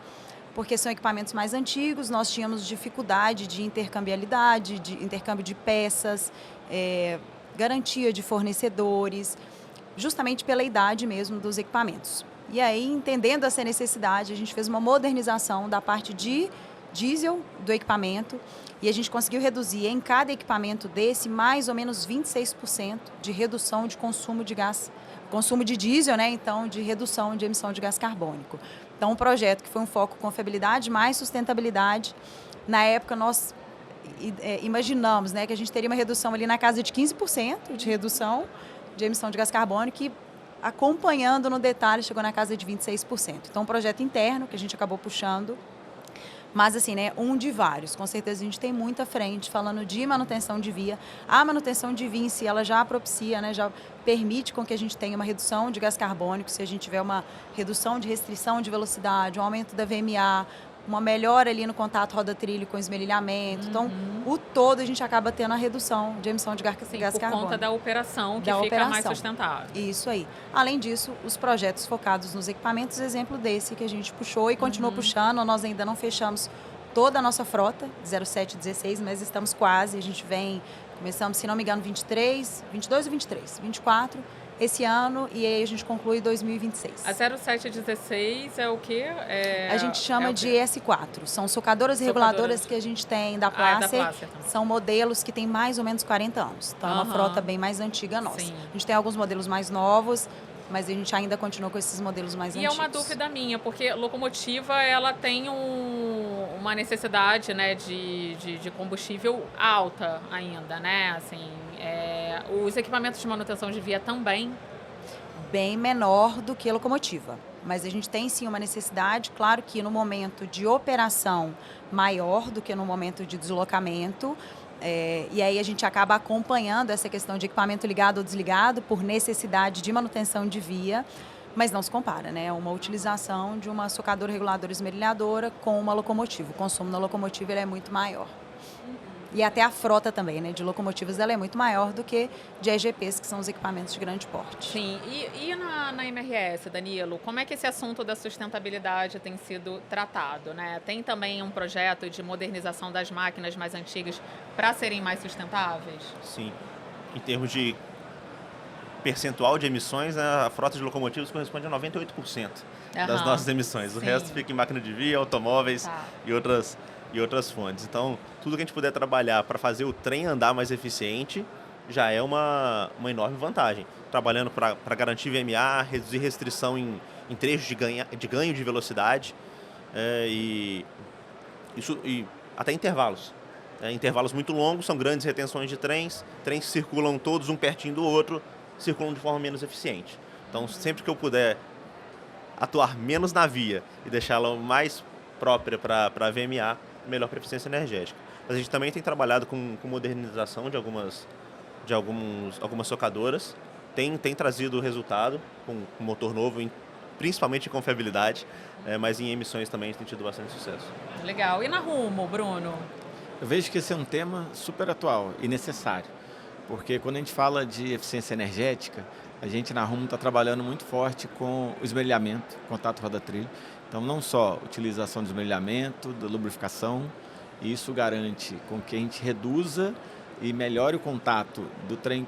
porque são equipamentos mais antigos, nós tínhamos dificuldade de intercambiabilidade, de intercâmbio de peças, garantia de fornecedores, justamente pela idade mesmo dos equipamentos. E aí, entendendo essa necessidade, a gente fez uma modernização da parte de diesel do equipamento e a gente conseguiu reduzir em cada equipamento desse mais ou menos 26% de redução de consumo de gás, consumo de diesel, né? Então, de redução de emissão de gás carbônico. Então, um projeto que foi um foco confiabilidade mais sustentabilidade. Na época, nós imaginamos, né, que a gente teria uma redução ali na casa de 15% de redução de emissão de gás carbônico e, acompanhando no detalhe, chegou na casa de 26%. Então, um projeto interno que a gente acabou puxando Mas, assim, né, um de vários. Com certeza a gente tem muita frente falando de manutenção de via. A manutenção de via em si, ela já propicia, né, já permite com que a gente tenha uma redução de gás carbônico, se a gente tiver uma redução de restrição de velocidade, um aumento da VMA, uma melhora ali no contato roda-trilho com esmerilhamento. Então, o todo a gente acaba tendo a redução de emissão de gás por carbônico. conta da operação, que fica mais sustentável. Isso aí. Além disso, os projetos focados nos equipamentos, exemplo desse que a gente puxou e continuou puxando. Nós ainda não fechamos toda a nossa frota, 07 e 16, mas estamos quase. A gente começamos, se não me engano, 22 ou 23, 24 esse ano, e aí a gente conclui 2026. A 0716 é o quê? A gente chama de ES4. São socadoras e reguladoras que a gente tem da Placer. São modelos que têm mais ou menos 40 anos. Então, é uma frota bem mais antiga nossa. Sim. A gente tem alguns modelos mais novos, mas a gente ainda continua com esses modelos mais antigos. E é uma dúvida minha, porque locomotiva, ela tem uma necessidade, né, de combustível alta ainda, né? Assim, os equipamentos de manutenção de via também? Bem menor do que a locomotiva. Mas a gente tem sim uma necessidade, claro que no momento de operação maior do que no momento de deslocamento. E aí a gente acaba acompanhando essa questão de equipamento ligado ou desligado por necessidade de manutenção de via, mas não se compara, né? Uma utilização de uma socadora reguladora esmerilhadora com uma locomotiva. O consumo na locomotiva ele é muito maior. E até a frota também, né, de locomotivas, ela é muito maior do que de EGPs, que são os equipamentos de grande porte. Sim. E na MRS, Danilo, como é que esse assunto da sustentabilidade tem sido tratado, né? Tem também um projeto de modernização das máquinas mais antigas para serem mais sustentáveis? Sim. Em termos de percentual de emissões, a frota de locomotivas corresponde a 98% das nossas emissões. O resto fica em máquina de via, automóveis e outras fontes. Então, tudo que a gente puder trabalhar para fazer o trem andar mais eficiente já é uma enorme vantagem. Trabalhando para garantir VMA, reduzir restrição em trechos de ganho de velocidade e até intervalos. Intervalos muito longos, são grandes retenções de trens que circulam todos um pertinho do outro, circulam de forma menos eficiente. Então, sempre que eu puder atuar menos na via e deixá-la mais própria para a VMA, melhor para a eficiência energética. Mas a gente também tem trabalhado com modernização de algumas socadoras, tem trazido resultado com motor novo, principalmente em confiabilidade, mas em emissões também a gente tem tido bastante sucesso. Legal. E na Rumo, Bruno? Eu vejo que esse é um tema super atual e necessário, porque quando a gente fala de eficiência energética, a gente na Rumo está trabalhando muito forte com o esmerilhamento, contato roda-trilho. Então, não só utilização do esmerilhamento, da lubrificação, isso garante com que a gente reduza e melhore o contato do trem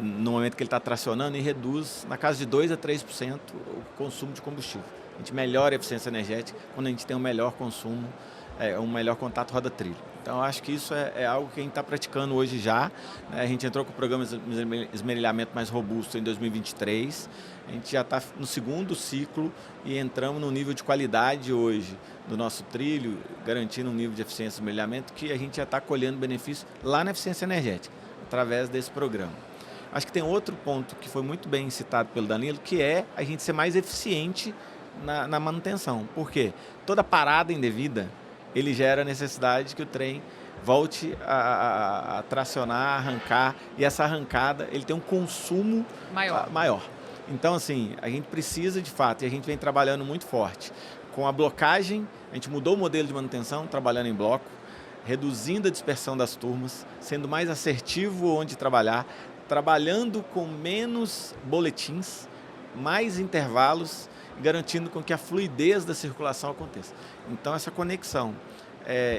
no momento que ele está tracionando e reduz, na casa de 2 a 3%, o consumo de combustível. A gente melhora a eficiência energética quando a gente tem um melhor consumo, um melhor contato roda-trilho. Então, eu acho que isso é algo que a gente está praticando hoje já. Né? A gente entrou com o programa de esmerilhamento mais robusto em 2023. A gente já está no segundo ciclo e entramos no nível de qualidade hoje do nosso trilho, garantindo um nível de eficiência de esmerilhamento que a gente já está colhendo benefício lá na eficiência energética, através desse programa. Acho que tem outro ponto que foi muito bem citado pelo Danilo, que é a gente ser mais eficiente na manutenção. Por quê? Toda parada indevida, ele gera necessidade que o trem volte a tracionar, arrancar, e essa arrancada ele tem um consumo maior. Então, assim, a gente precisa de fato, e a gente vem trabalhando muito forte. Com a blocagem, a gente mudou o modelo de manutenção, trabalhando em bloco, reduzindo a dispersão das turmas, sendo mais assertivo onde trabalhar, trabalhando com menos boletins, mais intervalos, garantindo com que a fluidez da circulação aconteça. Então, essa conexão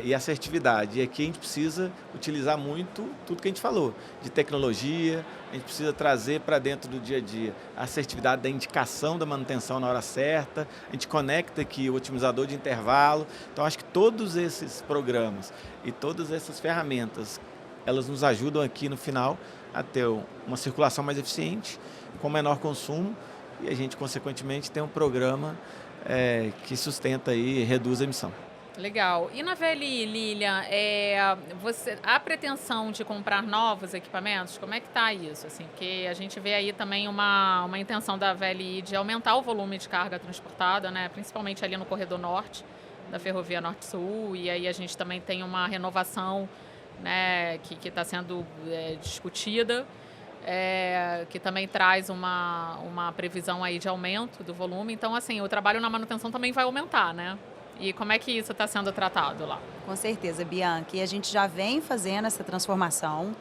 e assertividade, e aqui a gente precisa utilizar muito tudo que a gente falou, de tecnologia, a gente precisa trazer para dentro do dia a dia a assertividade da indicação da manutenção na hora certa, a gente conecta aqui o otimizador de intervalo. Então, acho que todos esses programas e todas essas ferramentas, elas nos ajudam aqui no final a ter uma circulação mais eficiente, com menor consumo, e a gente, consequentemente, tem um programa que sustenta e reduz a emissão. Legal. E na VLI, Lilian, há pretensão de comprar novos equipamentos? Como é que está isso? Assim, porque a gente vê aí também uma intenção da VLI de aumentar o volume de carga transportada, né? Principalmente ali no corredor norte da Ferrovia Norte-Sul. E aí a gente também tem uma renovação, né, que está sendo discutida, que também traz uma previsão aí de aumento do volume. Então, assim, o trabalho na manutenção também vai aumentar, né? E como é que isso está sendo tratado lá? Com certeza, Bianca. E a gente já vem fazendo essa transformação.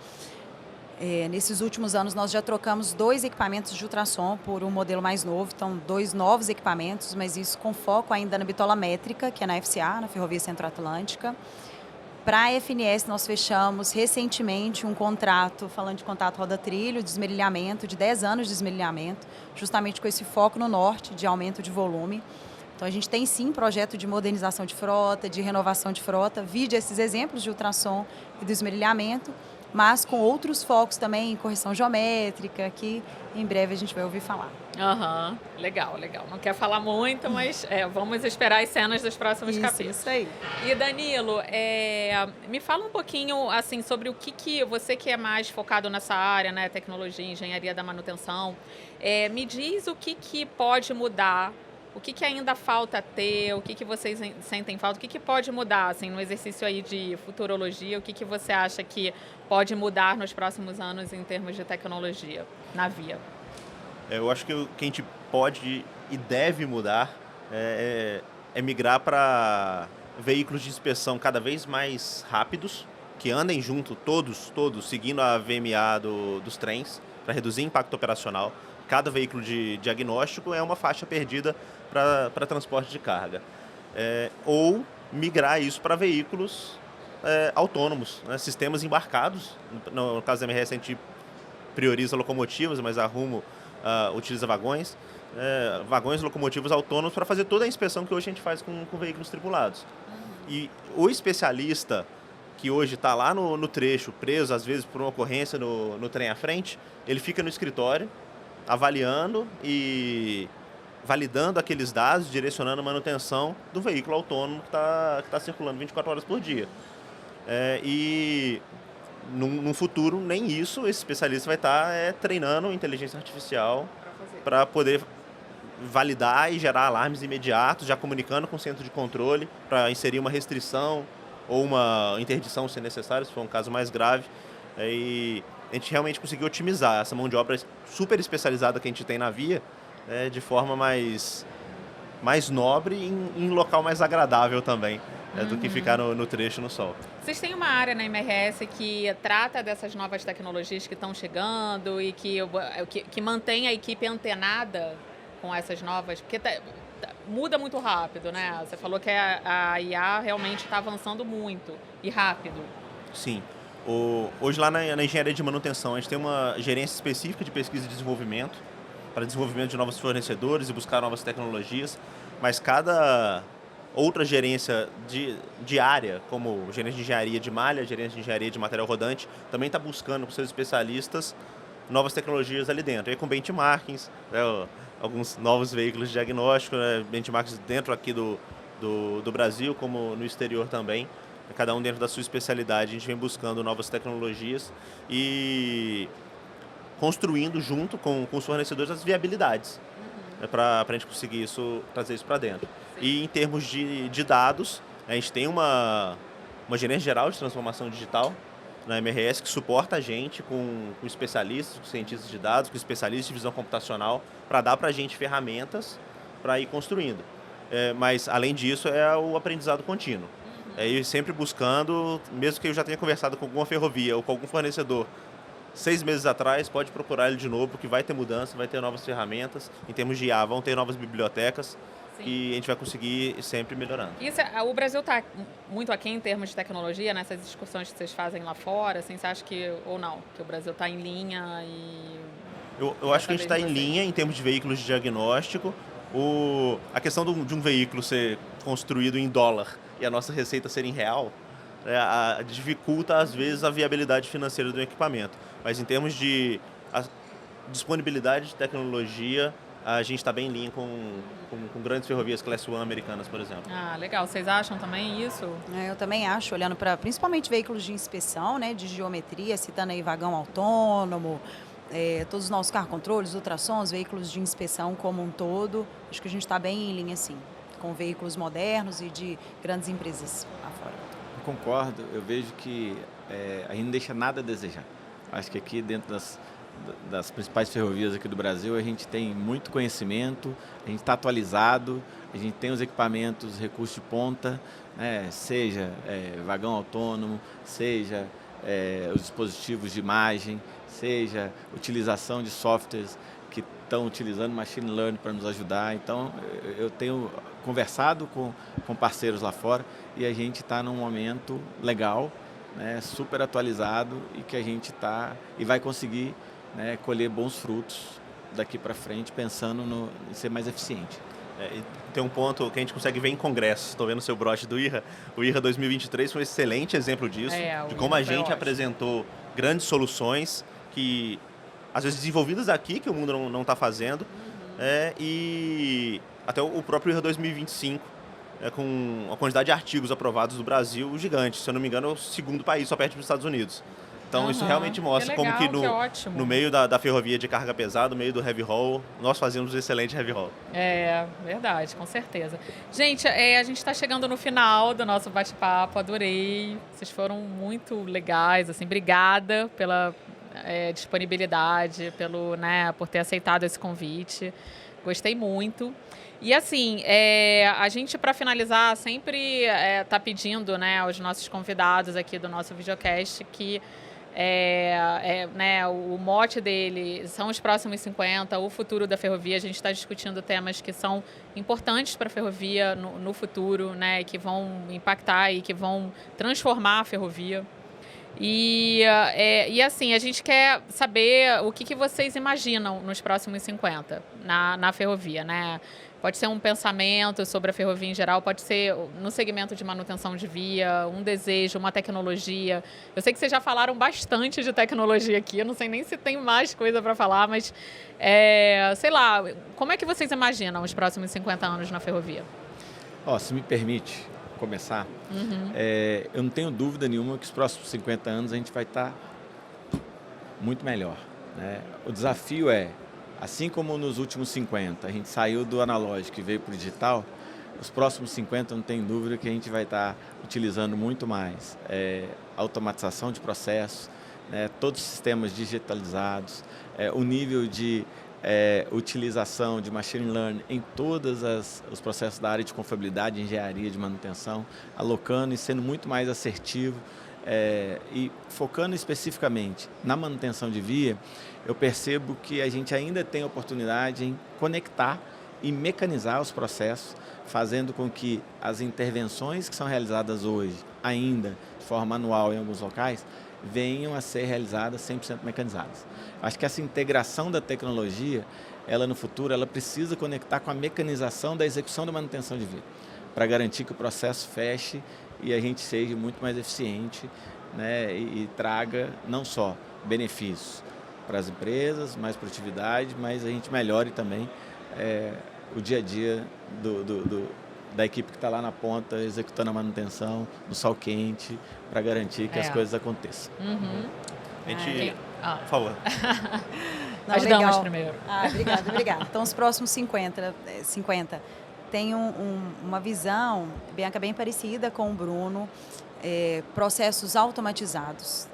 Nesses últimos anos, nós já trocamos 2 equipamentos de ultrassom por um modelo mais novo. Então, 2 novos equipamentos, mas isso com foco ainda na bitola métrica, que é na FCA, na Ferrovia Centro-Atlântica. Para a FNS, nós fechamos recentemente um contrato, falando de contato roda-trilho, de esmerilhamento, de 10 anos de esmerilhamento, justamente com esse foco no norte, de aumento de volume. Então, a gente tem sim projeto de modernização de frota, de renovação de frota, vide esses exemplos de ultrassom e do esmerilhamento, mas com outros focos também em correção geométrica, que em breve a gente vai ouvir falar. Aham, legal, legal. Não quer falar muito, mas vamos esperar as cenas dos próximos capítulos. Isso aí. E Danilo, me fala um pouquinho assim sobre o que você que é mais focado nessa área, né, tecnologia, engenharia da manutenção, me diz o que pode mudar. O que ainda falta ter? O que vocês sentem falta? O que pode mudar, assim, no exercício aí de futurologia? O que você acha que pode mudar nos próximos anos em termos de tecnologia na via? Eu acho que o que a gente pode e deve mudar é migrar para veículos de inspeção cada vez mais rápidos, que andem junto, todos, seguindo a VMA dos trens, para reduzir impacto operacional. Cada veículo de diagnóstico é uma faixa perdida para transporte de carga. Ou migrar isso para veículos autônomos, né? Sistemas embarcados. No caso da MRS, a gente prioriza locomotivas, mas a Rumo utiliza vagões. Vagões locomotivos autônomos para fazer toda a inspeção que hoje a gente faz com veículos tripulados. E o especialista que hoje está lá no trecho, preso às vezes por uma ocorrência no trem à frente, ele fica no escritório avaliando e validando aqueles dados, direcionando a manutenção do veículo autônomo que tá circulando 24 horas por dia. E num futuro, nem isso, esse especialista vai estar treinando inteligência artificial para poder validar e gerar alarmes imediatos, já comunicando com o centro de controle para inserir uma restrição ou uma interdição, se necessário, se for um caso mais grave. E a gente realmente conseguiu otimizar essa mão de obra super especializada que a gente tem na via, de forma mais nobre e em local mais agradável também, do que ficar no trecho no sol. Vocês têm uma área na MRS que trata dessas novas tecnologias que estão chegando e que mantém a equipe antenada com essas novas? Porque muda muito rápido, né? Você falou que a IA realmente está avançando muito e rápido. Sim. Hoje lá na engenharia de manutenção, a gente tem uma gerência específica de pesquisa e desenvolvimento para desenvolvimento de novos fornecedores e buscar novas tecnologias, mas cada outra gerência de área, como gerência de engenharia de malha, gerência de engenharia de material rodante, também está buscando com seus especialistas novas tecnologias ali dentro. E com benchmarkings, alguns novos veículos de diagnóstico, benchmarks dentro aqui do Brasil, como no exterior também. Cada um dentro da sua especialidade, a gente vem buscando novas tecnologias e construindo junto com os fornecedores as viabilidades, para a gente conseguir trazer isso para dentro. Sim. E em termos de dados, a gente tem uma gerência geral de transformação digital na MRS que suporta a gente com especialistas, com cientistas de dados, com especialistas de visão computacional, para dar para a gente ferramentas para ir construindo. Mas, além disso, é o aprendizado contínuo. Ir sempre buscando, mesmo que eu já tenha conversado com alguma ferrovia ou com algum fornecedor 6 meses atrás, pode procurar ele de novo, porque vai ter mudança, vai ter novas ferramentas. Em termos de IA, vão ter novas bibliotecas. Sim. E a gente vai conseguir sempre melhorando. O Brasil está muito aquém em termos de tecnologia, nessas discussões que vocês fazem lá fora, assim, você acha que, ou não, que o Brasil está em linha e... Eu acho que a gente está em linha em termos de veículos de diagnóstico. A questão de um veículo ser construído em dólar e a nossa receita ser em real, dificulta, às vezes, a viabilidade financeira do equipamento. Mas em termos de disponibilidade de tecnologia, a gente está bem em linha com grandes ferrovias Class 1 americanas, por exemplo. Ah, legal. Vocês acham também isso? Eu também acho, olhando para principalmente veículos de inspeção, né, de geometria, citando aí vagão autônomo, todos os nossos carro controles, ultrassons, veículos de inspeção como um todo, acho que a gente está bem em linha, sim, com veículos modernos e de grandes empresas lá fora. Eu concordo, eu vejo que a gente não deixa nada a desejar. Acho que aqui dentro das principais ferrovias aqui do Brasil, a gente tem muito conhecimento, a gente está atualizado, a gente tem os equipamentos, recursos de ponta, né, seja vagão autônomo, seja os dispositivos de imagem, seja utilização de softwares que estão utilizando machine learning para nos ajudar. Então, eu tenho conversado com parceiros lá fora e a gente está num momento legal, né, super atualizado e que a gente está e vai conseguir, né, colher bons frutos daqui para frente, pensando em ser mais eficiente. Tem um ponto que a gente consegue ver em congressos. Estou vendo o seu broche do IRRA. O IRRA 2023 foi um excelente exemplo disso, de como a gente apresentou grandes soluções que, às vezes, desenvolvidas aqui, que o mundo não está fazendo, e até o próprio IRRA 2025, com a quantidade de artigos aprovados do Brasil gigante. Se eu não me engano, é o segundo país, só perto dos Estados Unidos. Então, isso realmente mostra como que no meio da ferrovia de carga pesada, no meio do heavy haul, nós fazemos um excelente heavy haul. Verdade, com certeza. Gente, a gente está chegando no final do nosso bate-papo, adorei. Vocês foram muito legais, assim, obrigada pela disponibilidade, por ter aceitado esse convite. Gostei muito. E assim, a gente, para finalizar, sempre está pedindo, né, aos nossos convidados aqui do nosso videocast que o mote dele são os próximos 50, o futuro da ferrovia. A gente está discutindo temas que são importantes para a ferrovia no futuro, né, que vão impactar e que vão transformar a ferrovia. E assim, a gente quer saber o que vocês imaginam nos próximos 50 na ferrovia, né? Pode ser um pensamento sobre a ferrovia em geral, pode ser no segmento de manutenção de via, um desejo, uma tecnologia. Eu sei que vocês já falaram bastante de tecnologia aqui, eu não sei nem se tem mais coisa para falar, mas, sei lá, como é que vocês imaginam os próximos 50 anos na ferrovia? Se me permite começar, eu não tenho dúvida nenhuma que os próximos 50 anos a gente vai estar muito melhor, né? O desafio assim como nos últimos 50 a gente saiu do analógico e veio para o digital, os próximos 50 não tem dúvida que a gente vai estar utilizando muito mais automatização de processos, todos os sistemas digitalizados, o nível de utilização de machine learning em todos os processos da área de confiabilidade, engenharia, de manutenção, alocando e sendo muito mais assertivo e focando especificamente na manutenção de via. Eu percebo que a gente ainda tem oportunidade em conectar e mecanizar os processos, fazendo com que as intervenções que são realizadas hoje, ainda de forma manual em alguns locais, venham a ser realizadas 100% mecanizadas. Acho que essa integração da tecnologia, ela no futuro, ela precisa conectar com a mecanização da execução da manutenção de via, para garantir que o processo feche e a gente seja muito mais eficiente, né, e traga não só benefícios para as empresas, mais produtividade, mas a gente melhore também o dia a dia da equipe que está lá na ponta, executando a manutenção, no sol quente, para garantir que as coisas aconteçam. A gente... Por favor. Não, as damas primeiro. Obrigada. Então, os próximos 50 tem uma visão, Bianca, bem parecida com o Bruno, processos automatizados.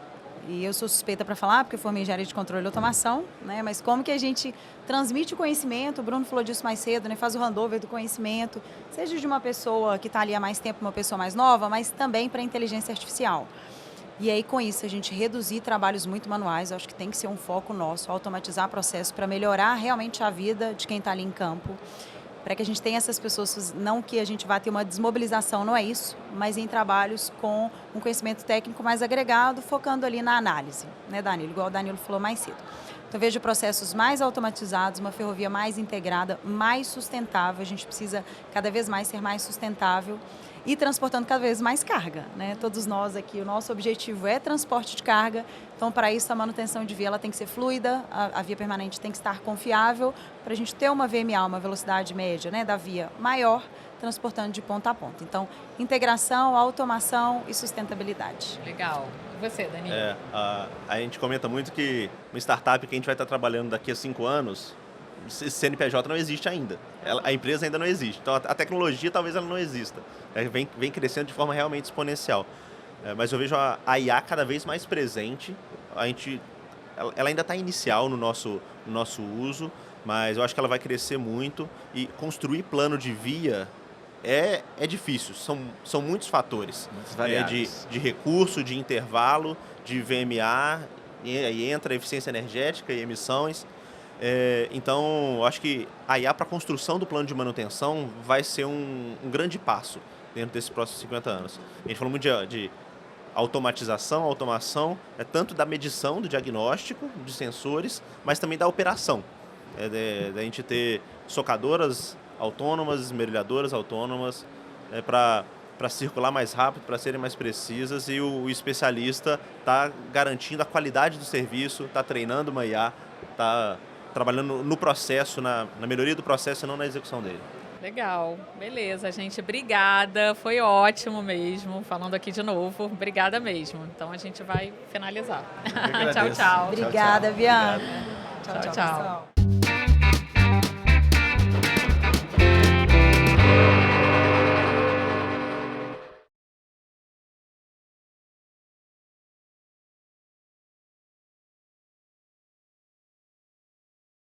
E eu sou suspeita para falar, porque eu formei em engenharia de controle e automação, né? Mas como que a gente transmite o conhecimento, o Bruno falou disso mais cedo, né? Faz o handover do conhecimento, seja de uma pessoa que está ali há mais tempo, uma pessoa mais nova, mas também para a inteligência artificial. E aí, com isso, a gente reduzir trabalhos muito manuais, eu acho que tem que ser um foco nosso, automatizar processos para melhorar realmente a vida de quem está ali em campo, para que a gente tenha essas pessoas, não que a gente vá ter uma desmobilização, não é isso, mas em trabalhos com um conhecimento técnico mais agregado, focando ali na análise, né, Danilo? Igual o Danilo falou mais cedo. Então, vejo processos mais automatizados, uma ferrovia mais integrada, mais sustentável. A gente precisa cada vez mais ser mais sustentável e transportando cada vez mais carga, né? Todos nós aqui, o nosso objetivo é transporte de carga, então para isso a manutenção de via ela tem que ser fluida, a via permanente tem que estar confiável, para a gente ter uma VMA, uma velocidade média, né, da via maior, transportando de ponta a ponta. Então, integração, automação e sustentabilidade. Legal. E você, Danilo? A gente comenta muito que uma startup que a gente vai estar trabalhando daqui a 5 anos, CNPJ não existe ainda. A empresa ainda não existe. Então, a tecnologia talvez ela não exista. Vem crescendo de forma realmente exponencial. Mas eu vejo a IA cada vez mais presente. Ela ainda está inicial no nosso uso, mas eu acho que ela vai crescer muito. E construir plano de via é difícil. São muitos fatores. Muitas variáveis. De recurso, de intervalo, de VMA, e aí entra a eficiência energética e emissões. Então, eu acho que a IA para a construção do plano de manutenção vai ser um grande passo dentro desses próximos 50 anos. A gente falou muito de automatização, automação, tanto da medição, do diagnóstico, de sensores, mas também da operação. Da gente ter socadoras autônomas, esmerilhadoras autônomas, para circular mais rápido, para serem mais precisas, e o especialista está garantindo a qualidade do serviço, está treinando uma IA, está trabalhando no processo, na melhoria do processo e não na execução dele. Legal. Beleza, gente. Obrigada. Foi ótimo mesmo. Falando aqui de novo. Obrigada mesmo. Então, a gente vai finalizar. Eu que agradeço. Tchau, tchau. Obrigada, Bianca. Tchau, tchau. pessoal.